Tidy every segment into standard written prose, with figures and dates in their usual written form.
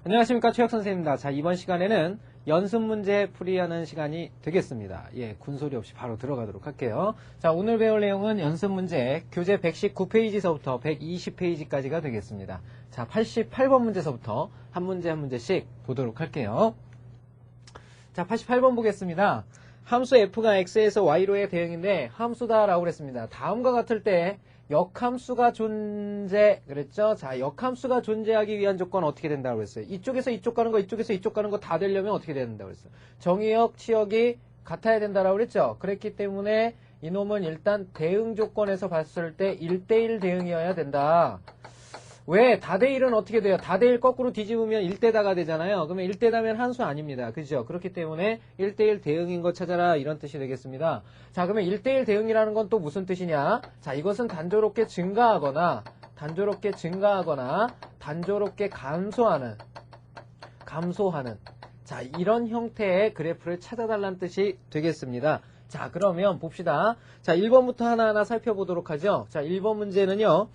안녕하십니까, 최혁 선생님입니다. 자, 이번 시간에는 연습 문제 풀이하는 시간이 되겠습니다. 예, 군소리 없이 바로 들어가도록 할게요. 자, 오늘 배울 내용은 연습 문제 교재 119페이지서부터 120페이지까지가 되겠습니다. 자, 88번 문제서부터 한 문제 한 문제씩 보도록 할게요. 자, 88번 보겠습니다. 함수 f가 x에서 y로의 대응인데 함수다라고 그랬습니다. 다음과 같을 때 역함수가 존재 그랬죠? 자, 역함수가 존재하기 위한 조건 어떻게 된다고 그랬어요? 이쪽에서 이쪽 가는 거, 이쪽에서 이쪽 가는 거 다 되려면 어떻게 된다고 그랬어요? 정의역, 치역이 같아야 된다라고 그랬죠? 그랬기 때문에 이놈은 일단 대응 조건에서 봤을 때 1대1 대응이어야 된다. 왜? 다대1은 어떻게 돼요? 다대1 거꾸로 뒤집으면 1대다가 되잖아요. 그러면 1대다면 한수 아닙니다. 그죠? 그렇기 때문에 1대1 대응인 거 찾아라 이런 뜻이 되겠습니다. 자, 그러면 1대1 대응이라는 건 또 무슨 뜻이냐? 자, 이것은 단조롭게 증가하거나 단조롭게 감소하는 자, 이런 형태의 그래프를 찾아달라는 뜻이 되겠습니다. 자, 그러면 봅시다. 자, 1번부터 하나하나 살펴보도록 하죠. 자, 1번 문제는요.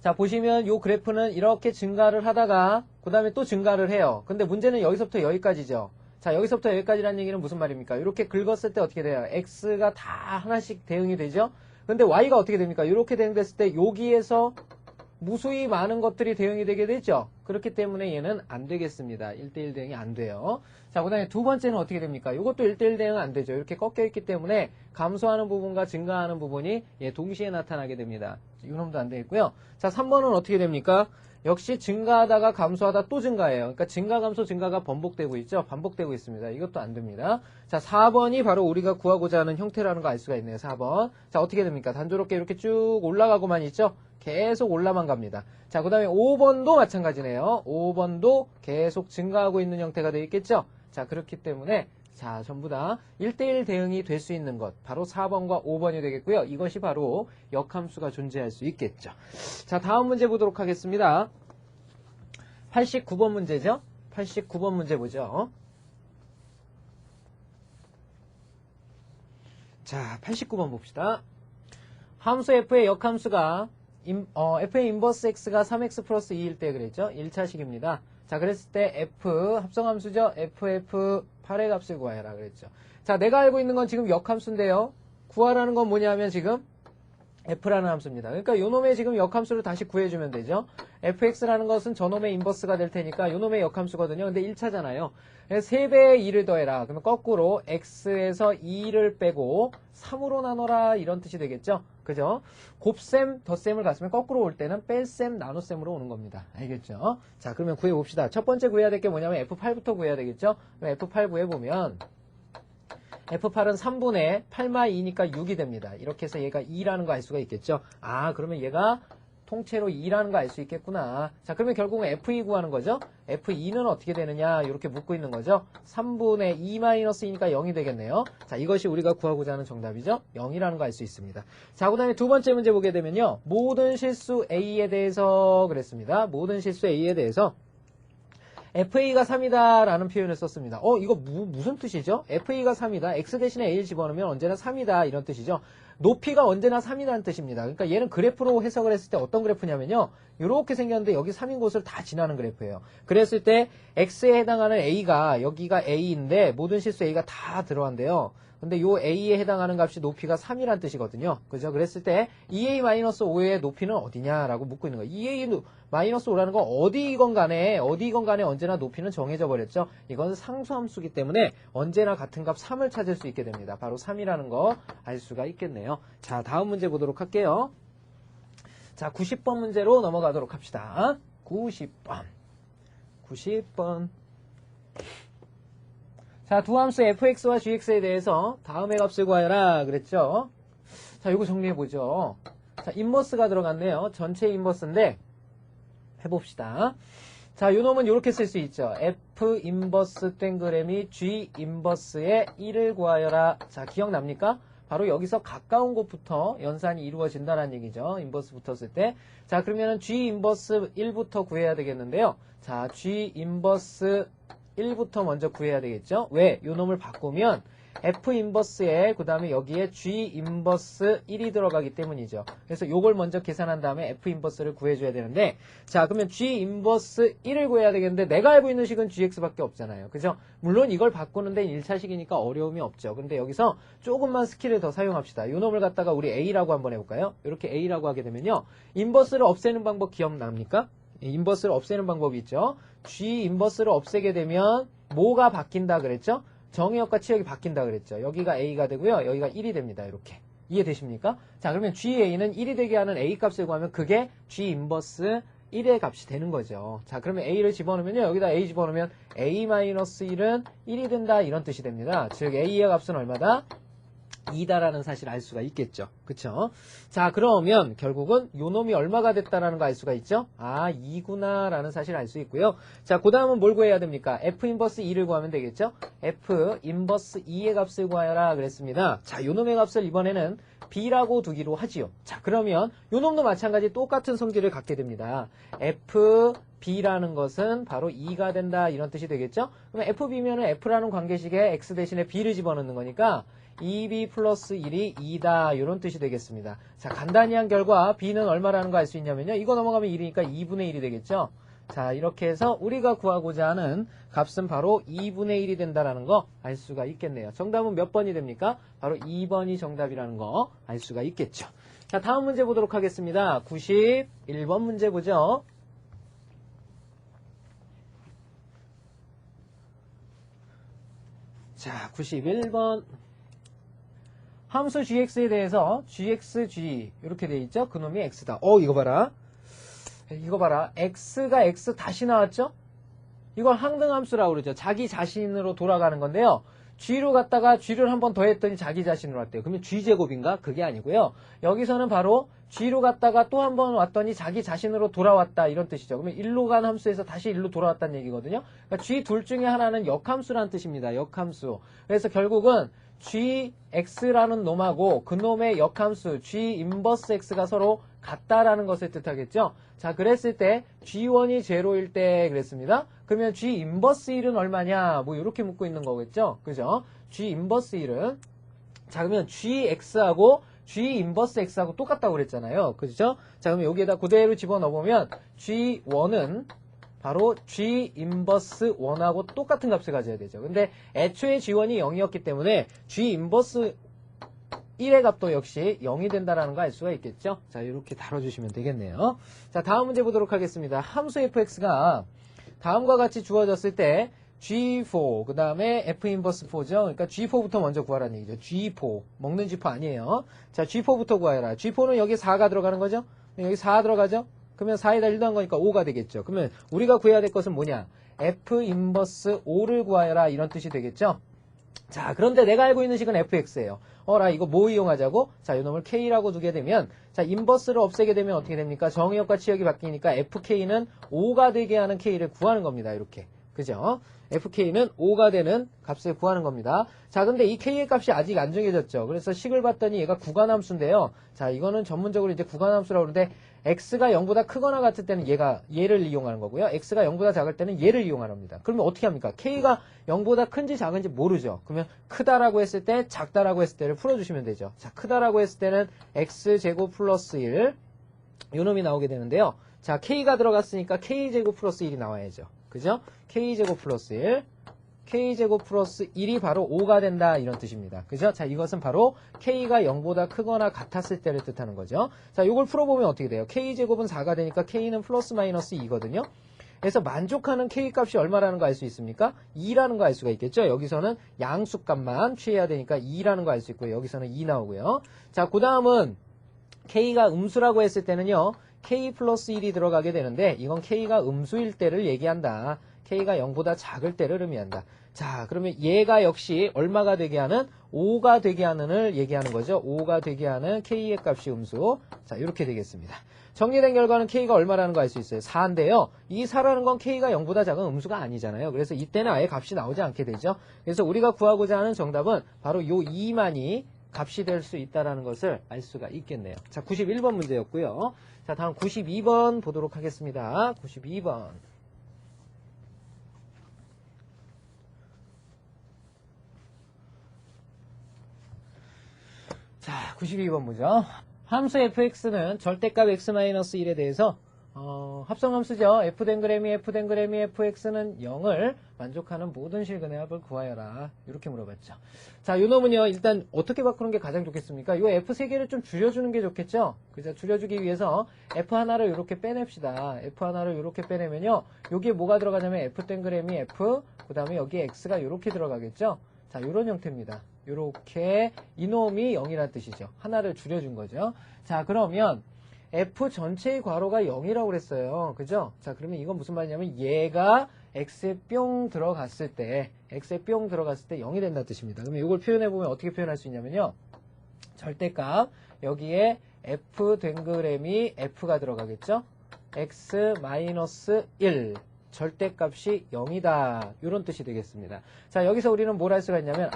자, 보시면 요 그래프는 이렇게 증가를 하다가 그 다음에 또 증가를 해요. 근데 문제는 여기서부터 여기까지죠. 자, 여기서부터 여기까지라는 얘기는 무슨 말입니까? 이렇게 긁었을 때 어떻게 돼요? x가 다 하나씩 대응이 되죠. 근데 y가 어떻게 됩니까? 이렇게 대응됐을 때 여기에서 무수히 많은 것들이 대응이 되게 되죠. 그렇기 때문에 얘는 안 되겠습니다. 1대1 대응이 안 돼요. 자, 그 다음에 두 번째는 어떻게 됩니까? 이것도 1대1 대응은 안 되죠. 이렇게 꺾여 있기 때문에 감소하는 부분과 증가하는 부분이 동시에 나타나게 됩니다. 이놈도 안 되겠고요. 자, 3번은 어떻게 됩니까? 역시 증가하다가 감소하다 또 증가해요. 그러니까 증가, 감소, 증가가 반복되고 있죠. 반복되고 있습니다. 이것도 안 됩니다. 자, 4번이 바로 우리가 구하고자 하는 형태라는 거 알 수가 있네요. 4번. 자, 어떻게 됩니까? 단조롭게 이렇게 쭉 올라가고만 있죠. 계속 올라만 갑니다. 자, 그 다음에 5번도 마찬가지네요. 5번도 계속 증가하고 있는 형태가 되어 있겠죠. 자, 그렇기 때문에 자, 전부 다 1대1 대응이 될 수 있는 것 바로 4번과 5번이 되겠고요. 이것이 바로 역함수가 존재할 수 있겠죠. 자, 다음 문제 보도록 하겠습니다. 89번 문제죠. 89번 문제 보죠. 자, 89번 봅시다. 함수 f의 역함수가 f의 인버스 x가 3x 플러스 2일 때 그랬죠. 1차식입니다. 자, 그랬을 때 f 합성함수죠. ff 8의 값을 구하라 그랬죠. 자, 내가 알고 있는 건 지금 역함수인데요. 구하라는 건 뭐냐면 지금 f라는 함수입니다. 그러니까 요놈의 지금 역함수를 다시 구해주면 되죠. fx라는 것은 저놈의 인버스가 될 테니까 요놈의 역함수거든요. 근데 1차잖아요. 3배의 2를 더해라. 그러면 거꾸로 x에서 2를 빼고 3으로 나눠라 이런 뜻이 되겠죠. 그죠? 곱셈, 덧셈을 갔으면 거꾸로 올 때는 뺄셈, 나눗셈으로 오는 겁니다. 알겠죠? 자, 그러면 구해봅시다. 첫 번째 구해야 될 게 뭐냐면 f8부터 구해야 되겠죠? 그럼 f8 구해보면 f8은 3분의 8마 2니까 6이 됩니다. 이렇게 해서 얘가 2라는 거 알 수가 있겠죠? 아, 그러면 얘가 통째로 2라는 거 알 수 있겠구나. 자, 그러면 결국은 f2 구하는 거죠? f2는 어떻게 되느냐? 이렇게 묻고 있는 거죠? 3분의 2-2니까 0이 되겠네요. 자, 이것이 우리가 구하고자 하는 정답이죠? 0이라는 거 알 수 있습니다. 자, 그 다음에 두 번째 문제 보게 되면요. 모든 실수 A에 대해서 그랬습니다. 모든 실수 A에 대해서 FA가 3이다 라는 표현을 썼습니다. 이거 무슨 뜻이죠? FA가 3이다. X 대신에 A를 집어넣으면 언제나 3이다 이런 뜻이죠. 높이가 언제나 3이라는 뜻입니다. 그러니까 얘는 그래프로 해석을 했을 때 어떤 그래프냐면요. 이렇게 생겼는데 여기 3인 곳을 다 지나는 그래프예요. 그랬을 때 X에 해당하는 A가 여기가 A인데 모든 실수 A가 다 들어간대요. 근데 요 A에 해당하는 값이 높이가 3이란 뜻이거든요. 그죠? 그랬을 때 2A-5의 높이는 어디냐라고 묻고 있는 거예요. 2A-5라는 건 어디건 간에 언제나 높이는 정해져 버렸죠. 이건 상수함수기 때문에 언제나 같은 값 3을 찾을 수 있게 됩니다. 바로 3이라는 거 알 수가 있겠네요. 자, 다음 문제 보도록 할게요. 자, 90번 문제로 넘어가도록 합시다. 90번. 자, 두 함수 fx와 gx에 대해서 다음의 값을 구하여라 그랬죠. 자, 이거 정리해보죠. 자, 인버스가 들어갔네요. 전체 인버스인데 해봅시다. 자, 요놈은 이렇게 쓸 수 있죠. f 인버스 땡그램이 g 인버스의 1을 구하여라. 자, 기억납니까? 바로 여기서 가까운 곳부터 연산이 이루어진다는 얘기죠. 인버스 붙었을 때. 자, 그러면은 g 인버스 1부터 구해야 되겠는데요. 자, g 인버스 1부터 먼저 구해야 되겠죠. 왜? 요 놈을 바꾸면 F 인버스에 그 다음에 여기에 G 인버스 1이 들어가기 때문이죠. 그래서 요걸 먼저 계산한 다음에 F 인버스를 구해줘야 되는데, 자 그러면 G 인버스 1을 구해야 되겠는데 내가 알고 있는 식은 GX밖에 없잖아요. 그죠? 물론 이걸 바꾸는데 1차식이니까 어려움이 없죠. 근데 여기서 조금만 스킬을 더 사용합시다. 요 놈을 갖다가 우리 A라고 한번 해볼까요? 이렇게 A라고 하게 되면요, 인버스를 없애는 방법 기억납니까? 인버스를 없애는 방법이 있죠. G 인버스를 없애게 되면 뭐가 바뀐다 그랬죠? 정의역과 치역이 바뀐다 그랬죠. 여기가 A가 되고요. 여기가 1이 됩니다. 이렇게. 이해되십니까? 자, 그러면 GA는 1이 되게 하는 A 값을 구하면 그게 G 인버스 1의 값이 되는 거죠. 자, 그러면 A를 집어넣으면요. 여기다 A 집어넣으면 A-1은 1이 된다. 이런 뜻이 됩니다. 즉, A의 값은 얼마다? 2다라는 사실을 알 수가 있겠죠. 그쵸? 자, 그러면 결국은 요 놈이 얼마가 됐다라는 거 알 수가 있죠? 아, 2구나 라는 사실을 알 수 있고요. 자, 그 다음은 뭘 구해야 됩니까? F 인버스 2를 구하면 되겠죠? F 인버스 2의 값을 구하여라 그랬습니다. 자, 요 놈의 값을 이번에는 B라고 두기로 하지요. 자, 그러면 요 놈도 마찬가지 똑같은 성질을 갖게 됩니다. F B라는 것은 바로 2가 된다 이런 뜻이 되겠죠? 그러면 FB면은 F라는 관계식에 X 대신에 B를 집어넣는 거니까 2B 플러스 1이 2다 이런 뜻이 되겠습니다. 자, 간단히 한 결과 B는 얼마라는 거 알 수 있냐면요, 이거 넘어가면 1이니까 2분의 1이 되겠죠. 자, 이렇게 해서 우리가 구하고자 하는 값은 바로 2분의 1이 된다라는 거 알 수가 있겠네요. 정답은 몇 번이 됩니까? 바로 2번이 정답이라는 거 알 수가 있겠죠. 자, 다음 문제 보도록 하겠습니다. 91번 문제 보죠. 자, 91번. 함수 gx에 대해서 gxg 이렇게 돼 있죠? 그놈이 x다. 이거 봐라. 이거 봐라. x가 x 다시 나왔죠? 이걸 항등함수라고 그러죠. 자기 자신으로 돌아가는 건데요. g로 갔다가 g를 한 번 더 했더니 자기 자신으로 왔대요. 그러면 g제곱인가? 그게 아니고요. 여기서는 바로 g로 갔다가 또 한 번 왔더니 자기 자신으로 돌아왔다 이런 뜻이죠. 그러면 1로 간 함수에서 다시 1로 돌아왔다는 얘기거든요. 그러니까 g 둘 중에 하나는 역함수라는 뜻입니다. 역함수. 그래서 결국은 gx라는 놈하고 그놈의 역함수 g 인버스 x가 서로 같다라는 것을 뜻하겠죠. 자, 그랬을 때 g1이 제로일 때 그랬습니다. 그러면 g 인버스 1은 얼마냐? 뭐 이렇게 묻고 있는 거겠죠. 그죠? g 인버스 1은, 자, 그러면 gx하고 g 인버스 x하고 똑같다고 그랬잖아요. 그죠? 자, 그러면 여기에다 그대로 집어넣어보면 g1은 바로 G 인버스 1하고 똑같은 값을 가져야 되죠. 근데 애초에 G1이 0이었기 때문에 G 인버스 1의 값도 역시 0이 된다는 거 알 수가 있겠죠. 자, 이렇게 다뤄주시면 되겠네요. 자, 다음 문제 보도록 하겠습니다. 함수 fx가 다음과 같이 주어졌을 때 G4, 그 다음에 F 인버스 4죠. 그러니까 G4부터 먼저 구하라는 얘기죠. G4. 먹는 G4 아니에요. 자, G4부터 구하여라. G4는 여기 4가 들어가는 거죠. 여기 4 들어가죠. 그러면 4에다 1도 한 거니까 5가 되겠죠. 그러면 우리가 구해야 될 것은 뭐냐? F 인버스 5를 구하여라 이런 뜻이 되겠죠. 자, 그런데 내가 알고 있는 식은 fx예요. 나 이거 뭐 이용하자고? 자, 이놈을 k라고 두게 되면, 자, 인버스를 없애게 되면 어떻게 됩니까? 정의역과 치역이 바뀌니까 fk는 5가 되게 하는 k를 구하는 겁니다. 이렇게. 그죠? fk는 5가 되는 값을 구하는 겁니다. 자, 근데 이 k의 값이 아직 안 정해졌죠. 그래서 식을 봤더니 얘가 구간함수인데요. 자, 이거는 전문적으로 이제 구간함수라고 그러는데, x가 0보다 크거나 같을 때는 얘를 이용하는 거고요. x가 0보다 작을 때는 얘를 이용하는 겁니다. 그러면 어떻게 합니까? k가 0보다 큰지 작은지 모르죠. 그러면 크다라고 했을 때, 작다라고 했을 때를 풀어주시면 되죠. 자, 크다라고 했을 때는 x제곱 플러스 1, 요 놈이 나오게 되는데요. 자, k가 들어갔으니까 k제곱 플러스 1이 나와야죠. 그죠? k제곱 플러스 1, k제곱 플러스 1이 바로 5가 된다 이런 뜻입니다. 그죠? 자, 이것은 바로 k가 0보다 크거나 같았을 때를 뜻하는 거죠. 자, 이걸 풀어보면 어떻게 돼요? k제곱은 4가 되니까 k는 플러스 마이너스 2거든요. 그래서 만족하는 k 값이 얼마라는 거 알 수 있습니까? 2라는 거 알 수가 있겠죠? 여기서는 양수값만 취해야 되니까 2라는 거 알 수 있고요. 여기서는 2 나오고요. 자, 그 다음은 k가 음수라고 했을 때는요. k 플러스 1이 들어가게 되는데 이건 k가 음수일 때를 얘기한다. k가 0보다 작을 때를 의미한다. 자, 그러면 얘가 역시 얼마가 되게 하는? 5가 되게 하는을 얘기하는 거죠. 5가 되게 하는 k의 값이 음수. 자, 이렇게 되겠습니다. 정리된 결과는 k가 얼마라는 거 알 수 있어요. 4인데요. 이 4라는 건 k가 0보다 작은 음수가 아니잖아요. 그래서 이때는 아예 값이 나오지 않게 되죠. 그래서 우리가 구하고자 하는 정답은 바로 요 2만이 값이 될 수 있다는 것을 알 수가 있겠네요. 자, 91번 문제였고요. 자, 다음 92번 보도록 하겠습니다. 92번. 92번 보죠. 함수 fx는 절대값 x-1에 대해서 합성함수죠. f댕그래미 fx는 0을 만족하는 모든 실근의 합을 구하여라. 이렇게 물어봤죠. 자, 요 놈은요, 일단 어떻게 바꾸는 게 가장 좋겠습니까? 요 f 3개를 좀 줄여주는 게 좋겠죠? 그죠? 줄여주기 위해서 f 하나를 이렇게 빼냅시다. f 하나를 이렇게 빼내면요, 여기에 뭐가 들어가냐면 f댕그래미 f, 그 다음에 여기에 x가 이렇게 들어가겠죠? 자, 요런 형태입니다. 요렇게 이놈이 0이란 뜻이죠. 하나를 줄여준 거죠. 자, 그러면 f 전체의 괄호가 0이라고 그랬어요. 그죠? 자, 그러면 이건 무슨 말이냐면 얘가 x에 뿅 들어갔을 때 0이 된다는 뜻입니다. 그러면 이걸 표현해보면 어떻게 표현할 수 있냐면요. 절대값 여기에 f 댕그램이 f가 들어가겠죠? x-1 절대값이 0이다. 이런 뜻이 되겠습니다. 자, 여기서 우리는 뭘 할 수가 있냐면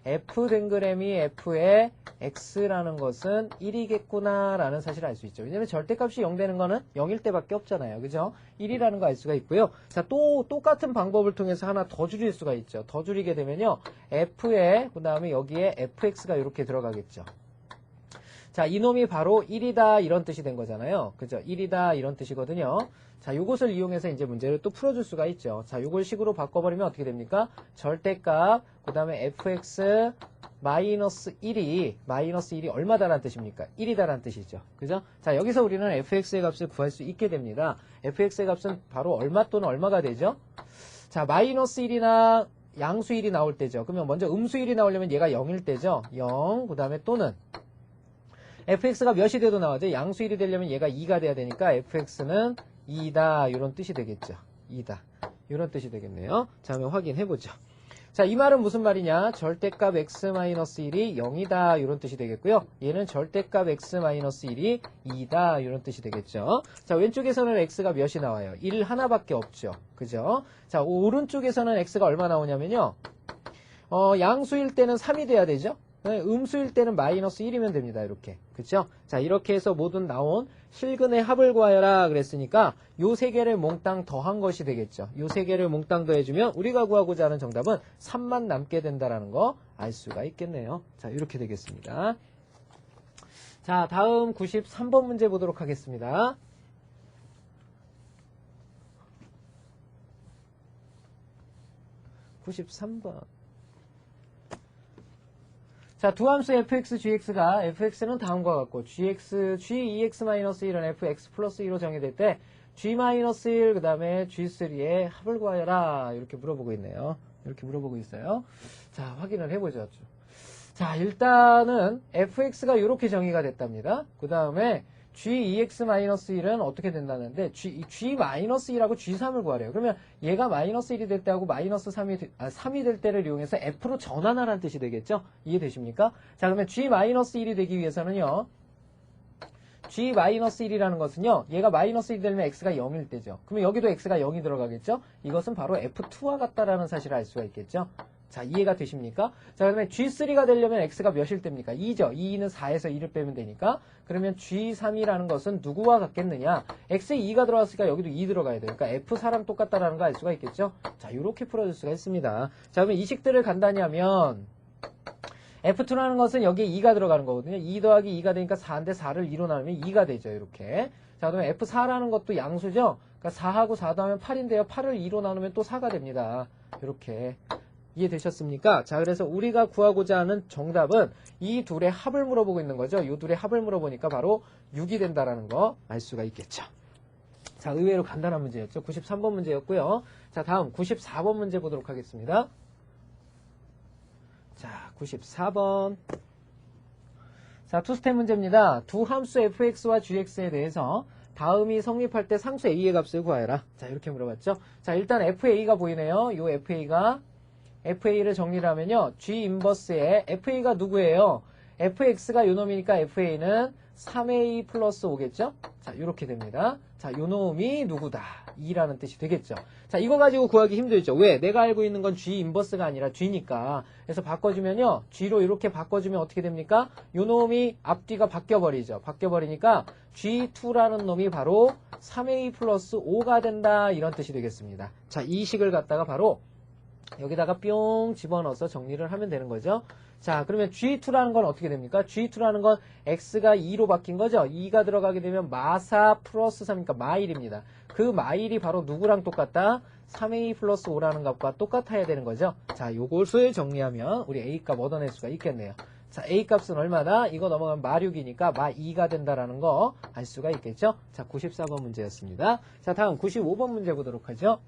f 댕그램이 f의 x라는 것은 1이겠구나 라는 사실을 알 수 있죠. 왜냐면 절대값이 0 되는 거는 0일 때밖에 없잖아요. 그죠? 1이라는 거 알 수가 있고요. 자, 또 똑같은 방법을 통해서 하나 더 줄일 수가 있죠. 더 줄이게 되면요. f에 그 다음에 여기에 fx가 이렇게 들어가겠죠. 자, 이놈이 바로 1이다 이런 뜻이 된 거잖아요. 그죠? 1이다 이런 뜻이거든요. 자, 요것을 이용해서 이제 문제를 또 풀어줄 수가 있죠. 자, 요걸 식으로 바꿔버리면 어떻게 됩니까? 절대값, 그 다음에 fx 마이너스 1이 얼마다라는 뜻입니까? 1이다라는 뜻이죠. 그죠? 자, 여기서 우리는 fx의 값을 구할 수 있게 됩니다. fx의 값은 바로 얼마 또는 얼마가 되죠? 자, 마이너스 1이나 양수 1이 나올 때죠. 그러면 먼저 음수 1이 나오려면 얘가 0일 때죠. 0, 그 다음에 또는 fx가 몇이 돼도 나와죠. 양수 1이 되려면 얘가 2가 돼야 되니까 fx는 2다 이런 뜻이 되겠죠. 2다 이런 뜻이 되겠네요. 자, 그러면 확인해보죠. 자, 이 말은 무슨 말이냐? 절대값 x-1이 0이다 이런 뜻이 되겠고요. 얘는 절대값 x-1이 2다 이런 뜻이 되겠죠. 자, 왼쪽에서는 x가 몇이 나와요? 1 하나밖에 없죠. 그죠? 자, 오른쪽에서는 x가 얼마 나오냐면요. 양수일 때는 3이 돼야 되죠. 음수일 때는 마이너스 1이면 됩니다. 이렇게. 그쵸? 자, 이렇게 해서 모든 나온 실근의 합을 구하여라 그랬으니까 요 세 개를 몽땅 더한 것이 되겠죠. 요 세 개를 몽땅 더해주면 우리가 구하고자 하는 정답은 3만 남게 된다라는 거 알 수가 있겠네요. 자, 이렇게 되겠습니다. 자, 다음 93번 문제 보도록 하겠습니다. (93번) 자, 두 함수 fx, gx가 fx는 다음과 같고 g2x-1은 fx 플러스 2로 정의될 때 g-1 그 다음에 g3의 합을 구하여라 이렇게 물어보고 있네요. 이렇게 물어보고 있어요. 자, 확인을 해보죠. 자, 일단은 fx가 이렇게 정의가 됐답니다. 그 다음에 g2x-1은 어떻게 된다는데 g-1하고 g3을 구하래요. 그러면 얘가 마이너스 1이 될 때하고 마이너스 3이 될 때를 이용해서 f로 전환하라는 뜻이 되겠죠? 이해되십니까? 자, 그러면 g-1이 되기 위해서는요. g-1이라는 것은요. 얘가 마이너스 1이 되면 x가 0일 때죠. 그러면 여기도 x가 0이 들어가겠죠? 이것은 바로 f2와 같다라는 사실을 알 수가 있겠죠? 자, 이해가 되십니까? 자, 그러면 G3가 되려면 X가 몇일 때입니까? 2죠. 2는 4에서 2를 빼면 되니까. 그러면 G3이라는 것은 누구와 같겠느냐? X에 2가 들어갔으니까 여기도 2 들어가야 돼요. 그러니까 F4랑 똑같다라는 거 알 수가 있겠죠? 자, 이렇게 풀어줄 수가 있습니다. 자, 그러면 이 식들을 간단히 하면 F2라는 것은 여기에 2가 들어가는 거거든요. 2 더하기 2가 되니까 4인데 4를 2로 나누면 2가 되죠. 이렇게. 자, 그러면 F4라는 것도 양수죠? 그러니까 4하고 4 더하면 8인데요. 8을 2로 나누면 또 4가 됩니다. 이렇게. 이해되셨습니까? 자, 그래서 우리가 구하고자 하는 정답은 이 둘의 합을 물어보고 있는 거죠. 이 둘의 합을 물어보니까 바로 6이 된다라는 거 알 수가 있겠죠. 자, 의외로 간단한 문제였죠. 93번 문제였고요. 자, 다음 94번 문제 보도록 하겠습니다. 자, 94번. 자, 투스텝 문제입니다. 두 함수 fx와 gx에 대해서 다음이 성립할 때 상수 a의 값을 구하여라. 자, 이렇게 물어봤죠. 자, 일단 fa가 보이네요. 이 fa를 정리를 하면요. G 인버스에 fa가 누구예요? fx가 요놈이니까 fa는 3a 플러스 5겠죠? 자, 이렇게 됩니다. 자, 요놈이 누구다? 2라는 뜻이 되겠죠. 자, 이거 가지고 구하기 힘들죠. 왜? 내가 알고 있는 건 G 인버스가 아니라 G니까. 그래서 바꿔주면요. G로 이렇게 바꿔주면 어떻게 됩니까? 요놈이 앞뒤가 바뀌어버리죠. 바뀌어버리니까 G2라는 놈이 바로 3a 플러스 5가 된다. 이런 뜻이 되겠습니다. 자, 이 식을 갖다가 바로 여기다가 뿅 집어넣어서 정리를 하면 되는 거죠. 자, 그러면 G2라는 건 어떻게 됩니까? G2라는 건 X가 2로 바뀐 거죠? 2가 들어가게 되면 마사 플러스 3이니까 마일입니다. 그 마일이 바로 누구랑 똑같다? 3A 플러스 5라는 값과 똑같아야 되는 거죠. 자, 요것을 정리하면 우리 A 값 얻어낼 수가 있겠네요. 자, A 값은 얼마다? 이거 넘어가면 마6이니까 마2가 된다라는 거 알 수가 있겠죠? 자, 94번 문제였습니다. 자, 다음 95번 문제 보도록 하죠.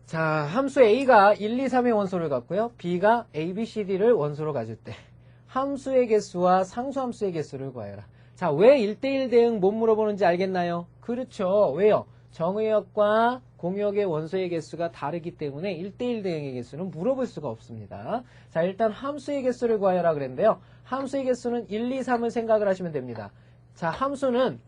자, 함수 A가 1, 2, 3의 원소를 갖고요. B가 A, B, C, D를 원소로 가질 때 함수의 개수와 상수함수의 개수를 구하여라. 자, 왜 1대1 대응 못 물어보는지 알겠나요? 그렇죠. 왜요? 정의역과 공역의 원소의 개수가 다르기 때문에 1대1 대응의 개수는 물어볼 수가 없습니다. 자, 일단 함수의 개수를 구하여라 그랬는데요. 함수의 개수는 1, 2, 3을 생각을 하시면 됩니다. 자, 함수는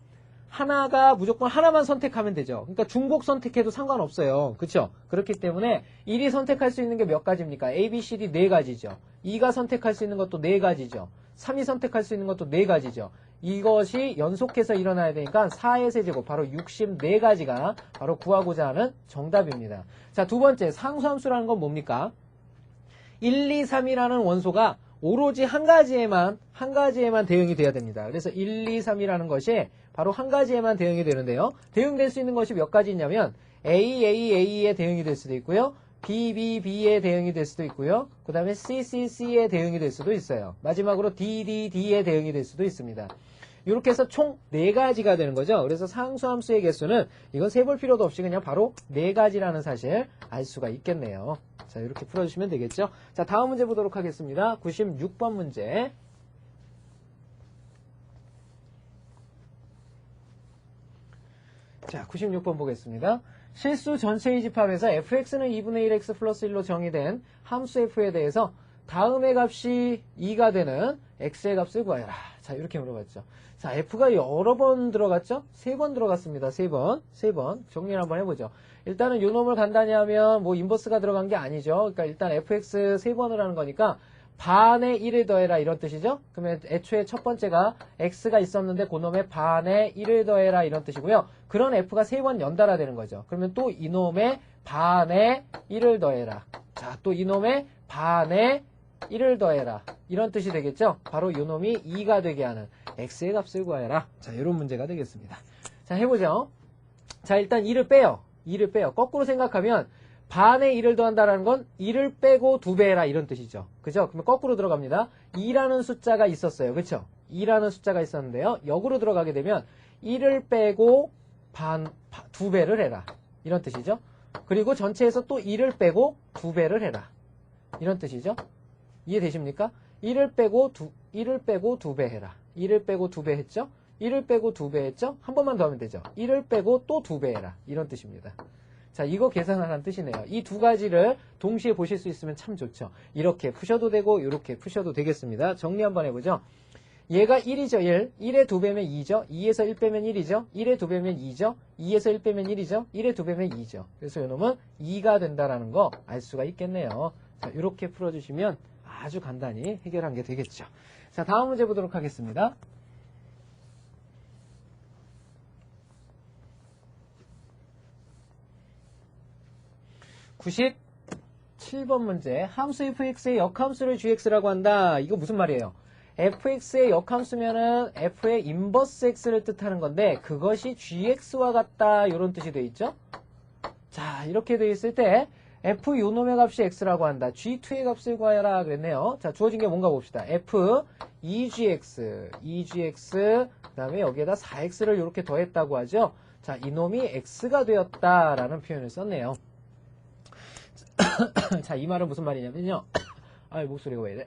하나가 무조건 하나만 선택하면 되죠. 그러니까 중복 선택해도 상관없어요. 그렇죠? 그렇기 때문에 1이 선택할 수 있는 게 몇 가지입니까? A, B, C, D 4가지죠. 2가 선택할 수 있는 것도 4가지죠. 3이 선택할 수 있는 것도 4가지죠. 이것이 연속해서 일어나야 되니까 4의 세제곱 바로 64가지가 바로 구하고자 하는 정답입니다. 자, 두 번째 상수함수라는 건 뭡니까? 1, 2, 3이라는 원소가 오로지 한 가지에만 대응이 돼야 됩니다. 그래서 1, 2, 3이라는 것이 바로 한 가지에만 대응이 되는데요. 대응될 수 있는 것이 몇 가지 있냐면 A, A, A에 대응이 될 수도 있고요. B, B, B에 대응이 될 수도 있고요. 그 다음에 C, C, C에 대응이 될 수도 있어요. 마지막으로 D, D, D에 대응이 될 수도 있습니다. 이렇게 해서 총 4가지가 되는 거죠. 그래서 상수함수의 개수는 이건 세볼 필요도 없이 그냥 바로 4가지라는 사실 알 수가 있겠네요. 자, 이렇게 풀어주시면 되겠죠. 자, 다음 문제 보도록 하겠습니다. 96번 문제. 자, 96번 보겠습니다. 실수 전체의 집합에서 fx는 2분의 1x 플러스 1로 정의된 함수 f에 대해서 다음의 값이 2가 되는 x의 값을 구하여라. 자, 이렇게 물어봤죠. 자, f가 여러 번 들어갔죠? 3번 들어갔습니다. 3번. 정리를 한번 해보죠. 일단은 요 놈을 간단히 하면 뭐 인버스가 들어간 게 아니죠. 그러니까 일단 fx 3번을 하는 거니까 반에 1을 더해라 이런 뜻이죠. 그러면 애초에 첫 번째가 x가 있었는데 그놈의 반에 1을 더해라 이런 뜻이고요. 그런 f가 3번 연달아 되는 거죠. 그러면 또 이놈의 반에 1을 더해라. 자, 또 이놈의 반에 1을 더해라. 이런 뜻이 되겠죠. 바로 이놈이 2가 되게 하는 x의 값을 구하여라. 자, 이런 문제가 되겠습니다. 자, 해보죠. 자, 일단 2를 빼요. 거꾸로 생각하면 반에 1을 더한다는 건 1을 빼고 2배 해라 이런 뜻이죠. 그죠? 그러면 거꾸로 들어갑니다. 2라는 숫자가 있었어요. 그쵸? 2라는 숫자가 있었는데요. 역으로 들어가게 되면 1을 빼고 2배를 해라. 이런 뜻이죠. 그리고 전체에서 또 1을 빼고 2배를 해라. 이런 뜻이죠. 이해되십니까? 1을 빼고 2배 해라. 1을 빼고 2배 했죠? 1을 빼고 2배 했죠? 한 번만 더 하면 되죠. 1을 빼고 또 2배 해라. 이런 뜻입니다. 자, 이거 계산하라는 뜻이네요. 이 두 가지를 동시에 보실 수 있으면 참 좋죠. 이렇게 푸셔도 되고 이렇게 푸셔도 되겠습니다. 정리 한번 해보죠. 얘가 1이죠. 1에 2배면 2죠. 2에서 1 빼면 1이죠. 1에 2배면 2죠. 2에서 1 빼면 1이죠. 1에 2배면 2죠. 그래서 이놈은 2가 된다라는 거 알 수가 있겠네요. 자, 이렇게 풀어주시면 아주 간단히 해결한 게 되겠죠. 자, 다음 문제 보도록 하겠습니다. (97번) 문제. 함수 fx의 역함수를 gx라고 한다. 이거 무슨 말이에요? fx의 역함수면은 f의 인버스 x를 뜻하는 건데 그것이 gx와 같다 이런 뜻이 돼 있죠. 자, 이렇게 돼 있을 때 f 요놈의 값이 x라고 한다. g2의 값을 구하여라 그랬네요. 자, 주어진 게 뭔가 봅시다. f 2gx 그 다음에 여기에다 4x를 이렇게 더했다고 하죠. 자, 이놈이 x가 되었다라는 표현을 썼네요. 자, 이 말은 무슨 말이냐면요. 아, 목소리가 왜 이래?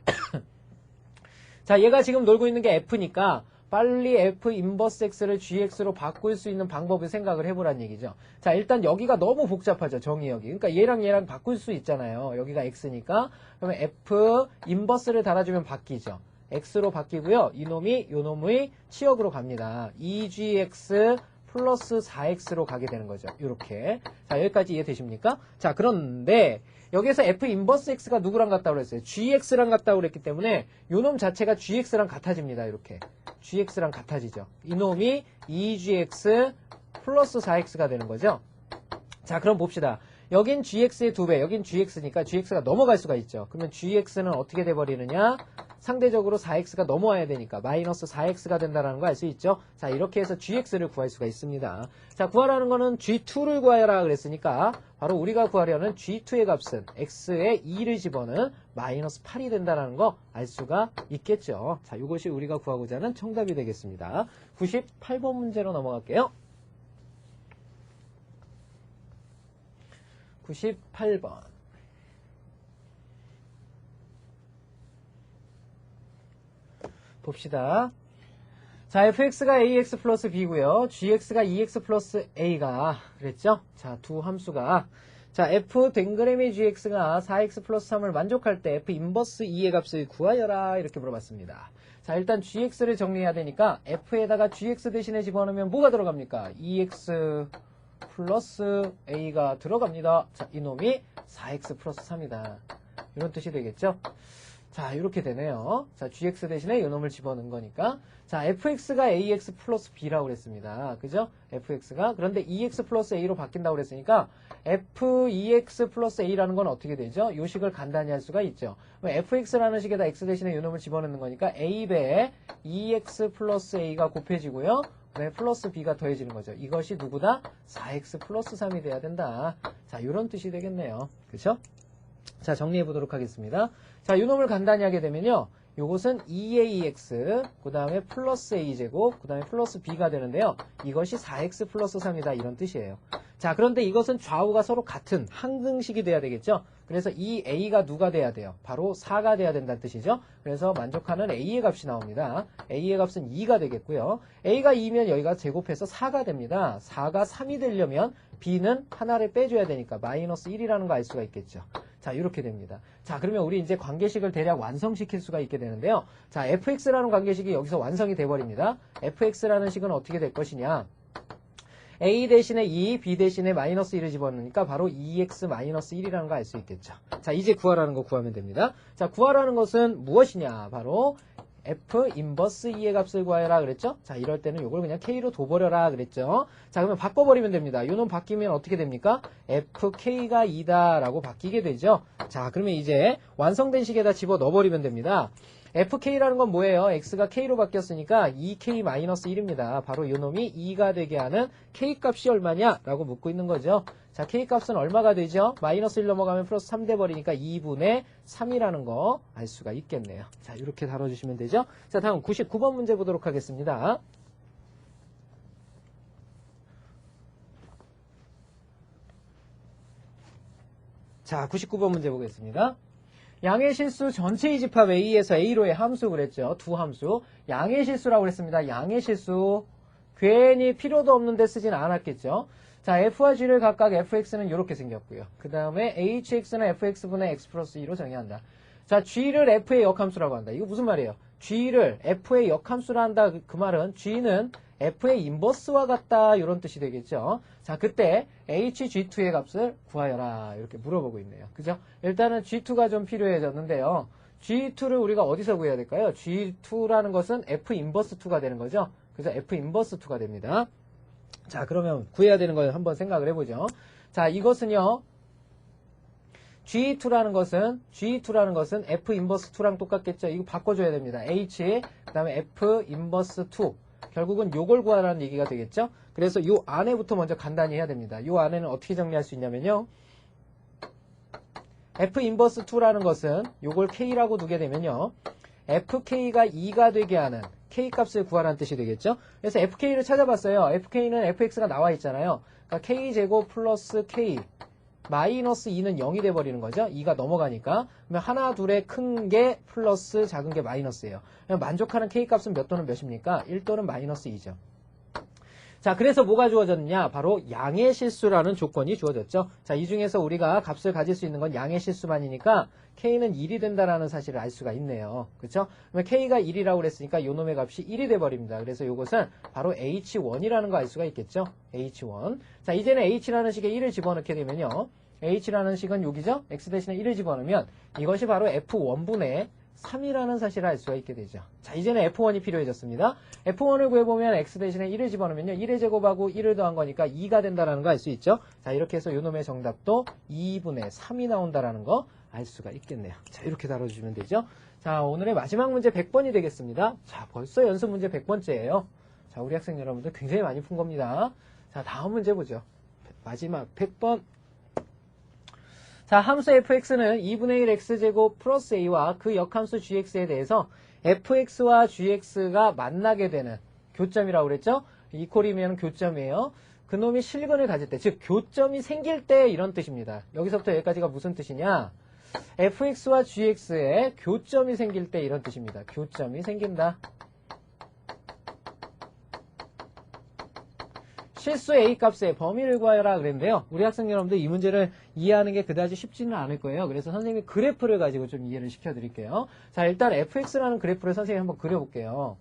자, 얘가 지금 놀고 있는 게 f니까 빨리 f 인버스 x를 gx로 바꿀 수 있는 방법을 생각을 해보란 얘기죠. 자, 일단 여기가 너무 복잡하죠. 정의역이. 그러니까 얘랑 바꿀 수 있잖아요. 여기가 x니까. 그러면 f 인버스를 달아주면 바뀌죠. x로 바뀌고요. 이놈이 요놈의 치역으로 갑니다. 2gx 플러스 4x로 가게 되는 거죠. 이렇게. 자, 여기까지 이해되십니까? 자, 그런데 여기서 f 인버스 x가 누구랑 같다고 그랬어요? gx랑 같다고 그랬기 때문에 요놈 자체가 gx랑 같아집니다. 이렇게. gx랑 같아지죠. 이놈이 2gx 플러스 4x가 되는 거죠. 자, 그럼 봅시다. 여긴 gx의 2배, 여긴 gx니까 gx가 넘어갈 수가 있죠. 그러면 gx는 어떻게 돼버리느냐? 상대적으로 4x가 넘어와야 되니까 마이너스 4x가 된다는 거 알 수 있죠. 자, 이렇게 해서 gx를 구할 수가 있습니다. 자, 구하라는 거는 g2를 구하라 그랬으니까 바로 우리가 구하려는 g2의 값은 x에 2를 집어넣은 마이너스 8이 된다는 거 알 수가 있겠죠. 자, 이것이 우리가 구하고자 하는 정답이 되겠습니다. 98번 문제로 넘어갈게요. 98번. 봅시다. 자, fx가 ax 플러스 b고요. gx가 2x 플러스 a가 그랬죠? 자, 두 함수가 자, f 댕그레미 gx가 4x 플러스 3을 만족할 때 f 인버스 2의 값을 구하여라 이렇게 물어봤습니다. 자, 일단 gx를 정리해야 되니까 f에다가 gx 대신에 집어넣으면 뭐가 들어갑니까? 2x 플러스 a가 들어갑니다. 자, 이놈이 4x 플러스 3이다. 이런 뜻이 되겠죠? 자, 이렇게 되네요. 자, gx 대신에 이놈을 집어넣은 거니까. 자, fx가 ax 플러스 b라고 그랬습니다. 그죠? fx가. 그런데 2x 플러스 a로 바뀐다고 그랬으니까 f2x 플러스 a라는 건 어떻게 되죠? 이 식을 간단히 할 수가 있죠. fx라는 식에다 x 대신에 이놈을 집어넣는 거니까 a배에 2x 플러스 a가 곱해지고요. 네, 플러스 b가 더해지는 거죠. 이것이 누구다? 4x 플러스 3이 돼야 된다. 자, 이런 뜻이 되겠네요. 그렇죠? 자, 정리해 보도록 하겠습니다. 자, 이놈을 간단히 하게 되면요. 요것은 2ax, 그 다음에 플러스 a제곱, 그 다음에 플러스 b가 되는데요. 이것이 4x 플러스 3이다. 이런 뜻이에요. 자, 그런데 이것은 좌우가 서로 같은 항등식이 돼야 되겠죠? 그래서 이 a가 누가 돼야 돼요? 바로 4가 돼야 된다는 뜻이죠? 그래서 만족하는 a의 값이 나옵니다. a의 값은 2가 되겠고요. a가 2면 여기가 제곱해서 4가 됩니다. 4가 3이 되려면 b는 하나를 빼줘야 되니까 마이너스 1이라는 거 알 수가 있겠죠. 자, 이렇게 됩니다. 자, 그러면 우리 이제 관계식을 대략 완성시킬 수가 있게 되는데요. 자, fx라는 관계식이 여기서 완성이 돼버립니다. fx라는 식은 어떻게 될 것이냐? a 대신에 2, b 대신에 마이너스 1을 집어넣으니까 바로 2x 마이너스 1이라는 거 알 수 있겠죠. 자, 이제 구하라는 거 구하면 됩니다. 자, 구하라는 것은 무엇이냐? 바로 f 인버스 2의 값을 구하여라 그랬죠? 자, 이럴 때는 이걸 그냥 k로 둬버려라 그랬죠? 자, 그러면 바꿔버리면 됩니다. 요놈 바뀌면 어떻게 됩니까? fk가 2다 라고 바뀌게 되죠? 자, 그러면 이제 완성된 식에다 집어 넣어버리면 됩니다. fk라는 건 뭐예요? x가 k로 바뀌었으니까 2k-1입니다. 바로 요놈이 2가 되게 하는 k값이 얼마냐? 라고 묻고 있는 거죠. 자, k값은 얼마가 되죠? 마이너스 1 넘어가면 플러스 3 돼버리니까 2분의 3이라는 거 알 수가 있겠네요. 자, 이렇게 다뤄주시면 되죠. 자, 다음 99번 문제 보도록 하겠습니다. 자, 99번 문제 보겠습니다. 양의 실수 전체의 집합 A에서 A로의 함수 그랬죠. 두 함수. 양의 실수라고 그랬습니다. 양의 실수. 괜히 필요도 없는데 쓰진 않았겠죠. 자, F와 G를 각각 Fx는 이렇게 생겼고요. 그 다음에 HX는 Fx분의 X 플러스 2로 정의한다. 자, G를 F의 역함수라고 한다. 이거 무슨 말이에요? G를 F의 역함수라 한다. 그 말은 G는 F의 인버스와 같다. 이런 뜻이 되겠죠. 자, 그때 HG2의 값을 구하여라. 이렇게 물어보고 있네요. 그죠? 일단은 G2가 좀 필요해졌는데요. G2를 우리가 어디서 구해야 될까요? G2라는 것은 F 인버스 2가 되는 거죠. 그래서 F 인버스 2가 됩니다. 자, 그러면 구해야 되는 걸 한번 생각을 해보죠. 자, 이것은요. G2라는 것은 F 인버스 2랑 똑같겠죠. 이거 바꿔줘야 됩니다. H, 그 다음에 F 인버스 2. 결국은 요걸 구하라는 얘기가 되겠죠. 그래서 요 안에부터 먼저 간단히 해야 됩니다. 요 안에는 어떻게 정리할 수 있냐면요. F 인버스 2라는 것은 요걸 K라고 두게 되면요. FK가 2가 되게 하는 K값을 구하라는 뜻이 되겠죠. 그래서 FK를 찾아봤어요. FK는 FX가 나와 있잖아요. 그러니까 K제곱 플러스 K 마이너스 2는 0이 돼버리는 거죠. 2가 넘어가니까. 그러면 하나, 둘의 큰 게 플러스 작은 게 마이너스예요. 만족하는 K값은 몇 또는 몇입니까? 1 또는 마이너스 2죠. 자, 그래서 뭐가 주어졌냐? 바로 양의 실수라는 조건이 주어졌죠. 자, 이 중에서 우리가 값을 가질 수 있는 건 양의 실수만이니까 K는 1이 된다라는 사실을 알 수가 있네요. 그렇죠? 그러면 K가 1이라고 그랬으니까 요 놈의 값이 1이 돼버립니다. 그래서 이것은 바로 H1이라는 거 알 수가 있겠죠? H1. 자, 이제는 H라는 식에 1을 집어넣게 되면요. H라는 식은 여기죠? X 대신에 1을 집어넣으면 이것이 바로 F1분의 3이라는 사실을 알 수가 있게 되죠. 자, 이제는 F1이 필요해졌습니다. F1을 구해보면 X 대신에 1을 집어넣으면요. 1을 제곱하고 1을 더한 거니까 2가 된다는 거 알 수 있죠. 자, 이렇게 해서 요놈의 정답도 2분의 3이 나온다는 거 알 수가 있겠네요. 자, 이렇게 다뤄주시면 되죠. 자, 오늘의 마지막 문제 100번이 되겠습니다. 자, 벌써 연습 문제 100번째예요. 자, 우리 학생 여러분들 굉장히 많이 푼 겁니다. 자, 다음 문제 보죠. 마지막 100번. 자, 함수 fx는 2분의 1 x제곱 플러스 a와 그 역함수 gx에 대해서 fx와 gx가 만나게 되는 교점이라고 그랬죠? 이퀄이면 교점이에요. 그놈이 실근을 가질 때, 즉 교점이 생길 때 이런 뜻입니다. 여기서부터 여기까지가 무슨 뜻이냐? fx와 gx에 교점이 생길 때 이런 뜻입니다. 교점이 생긴다. 실수 A 값의 범위를 구하라 그랬는데요. 우리 학생 여러분들 이 문제를 이해하는 게 그다지 쉽지는 않을 거예요. 그래서 선생님이 그래프를 가지고 좀 이해를 시켜드릴게요. 자, 일단 fx라는 그래프를 선생님이 한번 그려볼게요.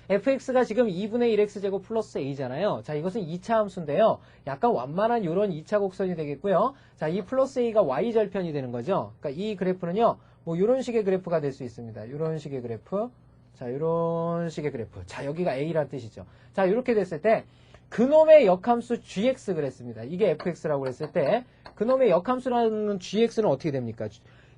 fx가 지금 2분의 1x제곱 플러스 a잖아요. 자, 이것은 2차 함수인데요. 약간 완만한 이런 2차 곡선이 되겠고요. 자, 이 플러스 a가 y절편이 되는 거죠. 그러니까 이 그래프는요. 뭐 이런 식의 그래프가 될 수 있습니다. 이런 식의 그래프. 자, 이런 식의 그래프. 자, 여기가 a란 뜻이죠. 자, 이렇게 됐을 때 그놈의 역함수 gx 그랬습니다. 이게 fx라고 그랬을 때 그놈의 역함수라는 gx는 어떻게 됩니까?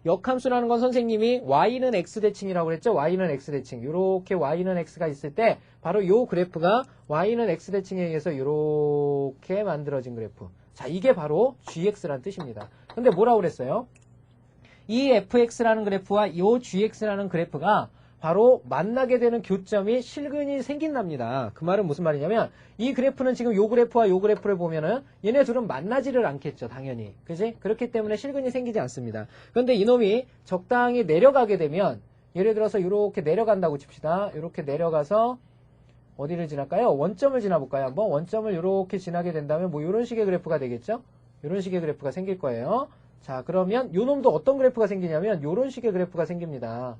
역함수라는 건 선생님이 y는 x대칭이라고 그랬죠? y는 x대칭. 이렇게 y는 x가 있을 때 바로 요 그래프가 y는 x대칭에 의해서 이렇게 만들어진 그래프. 자, 이게 바로 gx란 뜻입니다. 근데 뭐라고 그랬어요? 이 fx라는 그래프와 요 gx라는 그래프가 바로 만나게 되는 교점이 실근이 생긴답니다. 그 말은 무슨 말이냐면 이 그래프는 지금 요 그래프와 요 그래프를 보면은 얘네 둘은 만나지를 않겠죠. 당연히. 그지? 그렇기 때문에 실근이 생기지 않습니다. 그런데 이놈이 적당히 내려가게 되면 예를 들어서 이렇게 내려간다고 칩시다. 이렇게 내려가서 어디를 지날까요? 원점을 지나볼까요? 한번 원점을 이렇게 지나게 된다면 뭐 이런 식의 그래프가 되겠죠? 이런 식의 그래프가 생길 거예요. 자, 그러면 요 놈도 어떤 그래프가 생기냐면 이런 식의 그래프가 생깁니다.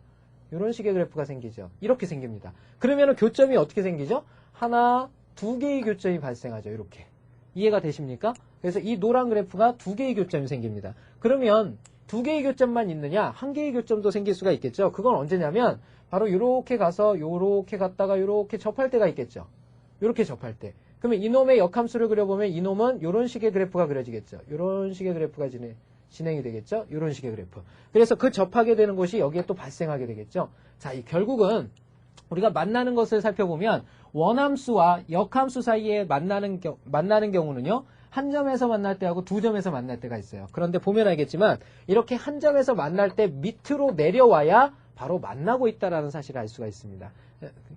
이런 식의 그래프가 생기죠. 이렇게 생깁니다. 그러면 교점이 어떻게 생기죠? 하나, 두 개의 교점이 발생하죠. 이렇게. 이해가 되십니까? 그래서 이 노란 그래프가 두 개의 교점이 생깁니다. 그러면 두 개의 교점만 있느냐? 한 개의 교점도 생길 수가 있겠죠. 그건 언제냐면 바로 이렇게 가서 이렇게 갔다가 이렇게 접할 때가 있겠죠. 이렇게 접할 때. 그러면 이놈의 역함수를 그려보면 이놈은 이런 식의 그래프가 그려지겠죠. 이런 식의 그래프가 진행이 되겠죠? 이런 식의 그래프. 그래서 그 접하게 되는 곳이 여기에 또 발생하게 되겠죠? 자, 결국은 우리가 만나는 것을 살펴보면 원함수와 역함수 사이에 만나는 경우는요. 한 점에서 만날 때하고 두 점에서 만날 때가 있어요. 그런데 보면 알겠지만 이렇게 한 점에서 만날 때 밑으로 내려와야 바로 만나고 있다는 사실을 알 수가 있습니다.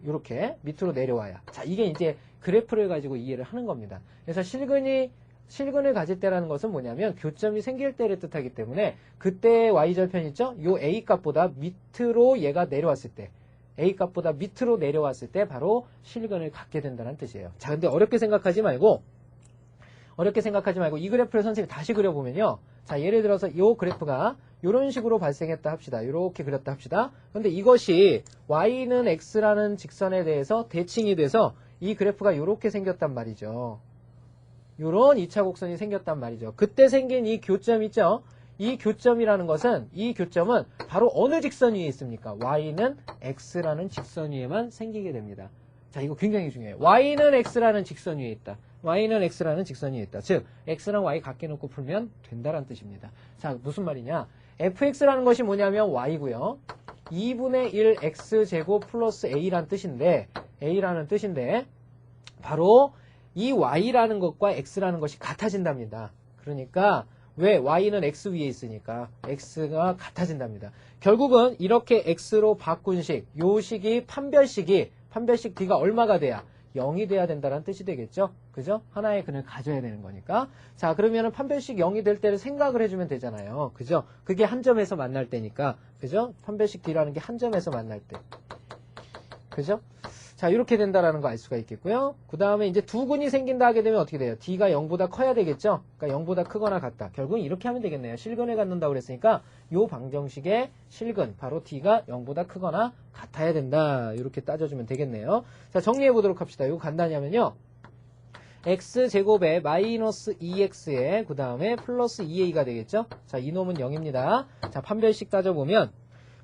이렇게 밑으로 내려와야. 자, 이게 이제 그래프를 가지고 이해를 하는 겁니다. 그래서 실근을 가질 때라는 것은 뭐냐면 교점이 생길 때를 뜻하기 때문에 그때 y절편 있죠? 요 a 값보다 밑으로 얘가 내려왔을 때 a 값보다 밑으로 내려왔을 때 바로 실근을 갖게 된다는 뜻이에요. 자, 근데 어렵게 생각하지 말고 이 그래프를 선생님이 다시 그려보면요. 자, 예를 들어서 이 그래프가 이런 식으로 발생했다 합시다. 이렇게 그렸다 합시다. 근데 이것이 y는 x라는 직선에 대해서 대칭이 돼서 이 그래프가 이렇게 생겼단 말이죠. 요런 2차 곡선이 생겼단 말이죠. 그때 생긴 이 교점 있죠? 이 교점이라는 것은 이 교점은 바로 어느 직선 위에 있습니까? y는 x라는 직선 위에만 생기게 됩니다. 자, 이거 굉장히 중요해요. y는 x라는 직선 위에 있다. y는 x라는 직선 위에 있다. 즉 x랑 y 갖게 놓고 풀면 된다는 뜻입니다. 자, 무슨 말이냐? fx라는 것이 뭐냐면 y고요. 2분의 1 x제곱 플러스 a라는 뜻인데 바로 이 y라는 것과 x라는 것이 같아진답니다. 그러니까 왜? y는 x 위에 있으니까 x가 같아진답니다. 결국은 이렇게 x로 바꾼 요 식이 판별식 d가 얼마가 돼야? 0이 돼야 된다는 뜻이 되겠죠? 그죠? 하나의 근을 가져야 되는 거니까. 자, 그러면은 판별식 0이 될 때를 생각을 해주면 되잖아요. 그죠? 그게 한 점에서 만날 때니까. 그죠? 판별식 d라는 게 한 점에서 만날 때. 그죠? 자, 이렇게 된다라는 거 알 수가 있겠고요. 그 다음에 이제 두근이 생긴다 하게 되면 어떻게 돼요? D가 0보다 커야 되겠죠? 그러니까 0보다 크거나 같다. 결국은 이렇게 하면 되겠네요. 실근을 갖는다고 그랬으니까 요 방정식의 실근, 바로 D가 0보다 크거나 같아야 된다. 이렇게 따져주면 되겠네요. 자, 정리해 보도록 합시다. 이거 간단히 하면요. x제곱에 마이너스 2x에 그 다음에 플러스 2a가 되겠죠? 자, 이놈은 0입니다. 자, 판별식 따져보면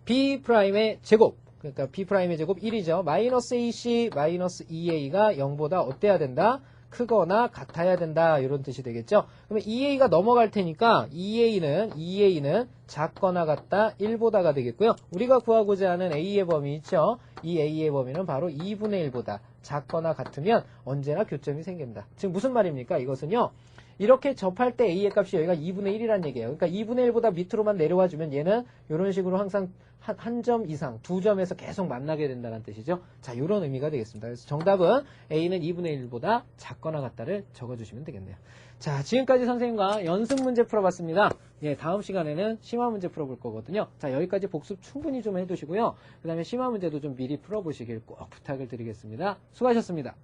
b'의 제곱, 그러니까 b'의 제곱 1이죠. 마이너스 ac 마이너스 2a가 0보다 어때야 된다? 크거나 같아야 된다. 이런 뜻이 되겠죠. 그러면 2a가 넘어갈 테니까 2a는 작거나 같다 1보다가 되겠고요. 우리가 구하고자 하는 a의 범위 있죠. 이 a의 범위는 바로 2분의 1보다 작거나 같으면 언제나 교점이 생긴다. 지금 무슨 말입니까? 이것은요. 이렇게 접할 때 a의 값이 여기가 2분의 1이란 얘기예요. 그러니까 2분의 1보다 밑으로만 내려와 주면 얘는 이런 식으로 항상 한 점 이상, 두 점에서 계속 만나게 된다는 뜻이죠. 자, 이런 의미가 되겠습니다. 그래서 정답은 a는 2분의 1보다 작거나 같다를 적어주시면 되겠네요. 자, 지금까지 선생님과 연습 문제 풀어봤습니다. 예, 다음 시간에는 심화 문제 풀어볼 거거든요. 자, 여기까지 복습 충분히 좀 해두시고요. 그 다음에 심화 문제도 좀 미리 풀어보시길 꼭 부탁을 드리겠습니다. 수고하셨습니다.